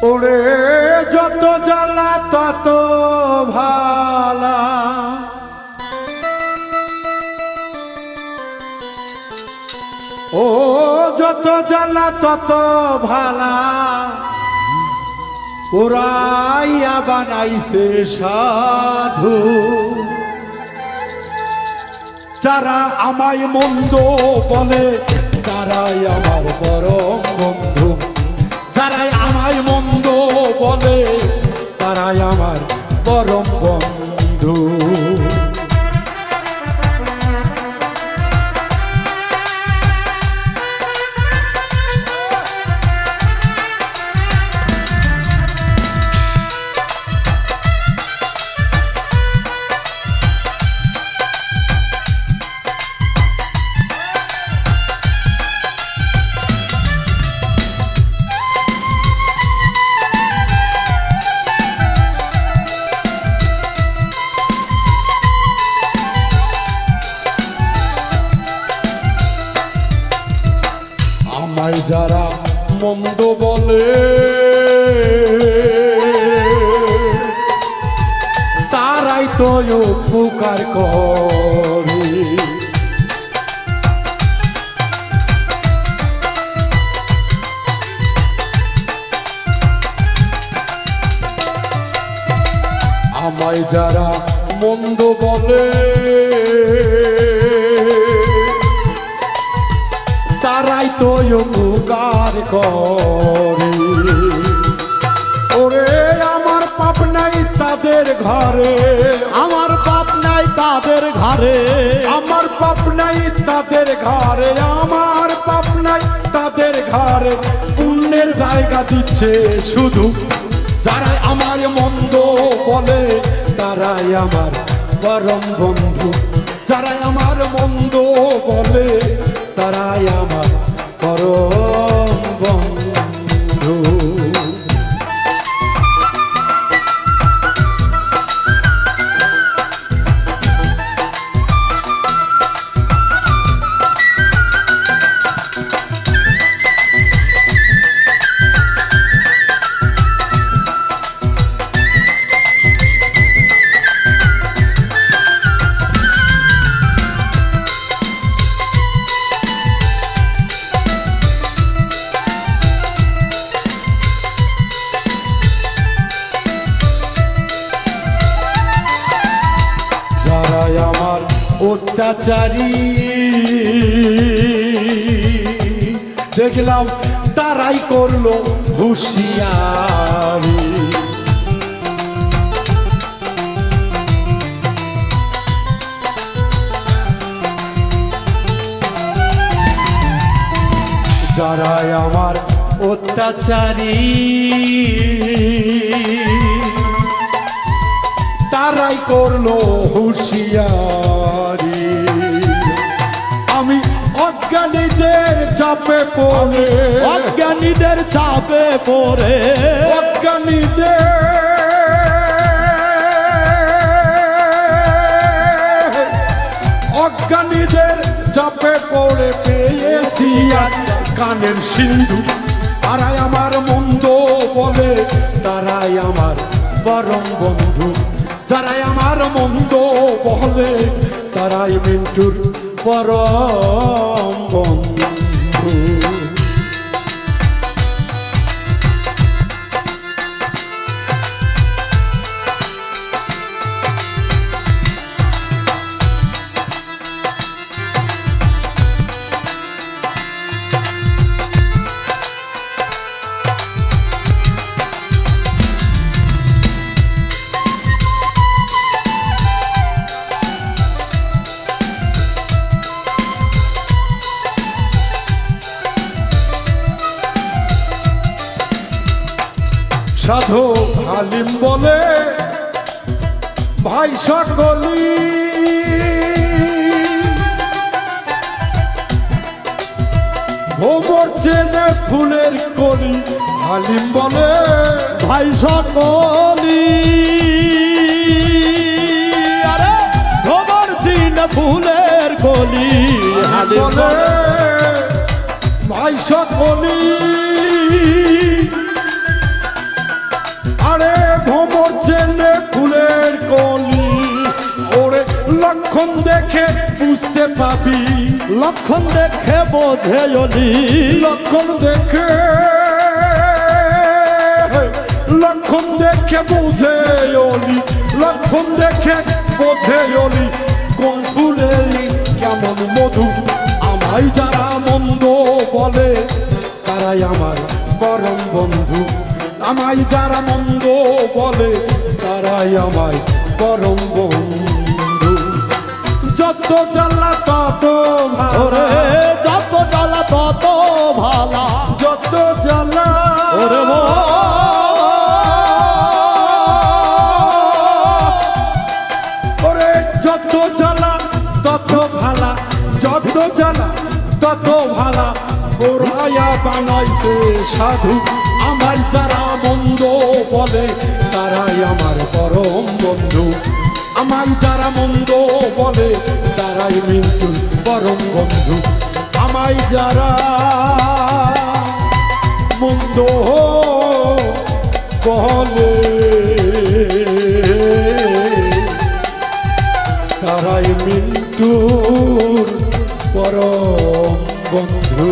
ওরে যত জ্বালা তত ভালা, ও যত জ্বালা তত ভালা, ওরাইয়া বানাইছে সাধু। যারা আমায় মন্দ বলে তারাই আমার পরম বন্ধু, যারাই আমায় মন্দ বলে তারাই আমার পরম বন্ধু। আমায় যারা মন্দ বলে তারাই তো উপকার করে, আমায় যারা মন্দ বলে তারাই তো উপকার করে। ওরে আমার পাপ নাই তাদের ঘরে, আমার পাপ নাই তাদের ঘরে, আমার পাপ নাই তাদের ঘরে, আমার পাপ নাই তাদের ঘরে। পুণ্যের জায়গা দিচ্ছে শুধু যারাই আমার মন্দ বলে তারাই আমার পরম বন্ধু, যারাই আমার মন্দ বলে তারাই আমার পরম বন্ধু। যারাই আমার অত্যাচারী দেখলাম তারাই করলো হুঁশিয়ারি, যারাই আমার অত্যাচারী তারাই করলো হুঁশিয়ারি। আমি অজ্ঞানীদের চাপে পড়ে, অজ্ঞানীদের চাপে পড়ে, অজ্ঞানীদের চাপে পড়ে পেয়েছি কানের সিন্ধু। তারাই আমার মন্দ বলে তারাই আমার পরম বন্ধু, যারাই আমার মন্দ বলে তারাই মিন্টুর পরম বন্ধু। সাধু হালিম বলে ভাই সকলি, ভোমর চেনে ফুলের কলি। হালিম বলে ভাই সকলি, আরে ভোমর চেনে ফুলের কলি। হালিম বলে ভাই সকলি পাবি লক্ষণ দেখে বোঝে অলি লক্ষণ দেখে লক্ষণ দেখে বুঝে অলি লক্ষণ দেখে বোঝে অলি কোন ফুলের কেমন মধু আমায় যারা মন্দ বলে তারাই আমার পরম বন্ধু আমায় যারা মন্দ বলে তারাই আমায় পরম বন্ধু যত জ্বালা তত ওরে ভালো যত জ্বালা তত ভালা যত জ্বালা ওরে ওরে যত জ্বালা তত ভালা যত জ্বালা তত ভালা ওরায়া বানাইছে সাধু আমার যারা মন্দ বলে তারাই আমার পরম বন্ধু আমায় যারা মন্দ বলে তারাই কিন্তু পরম বন্ধু আমায় যারা মন্দ বলে তারাই মিন্টুর পরম বন্ধু।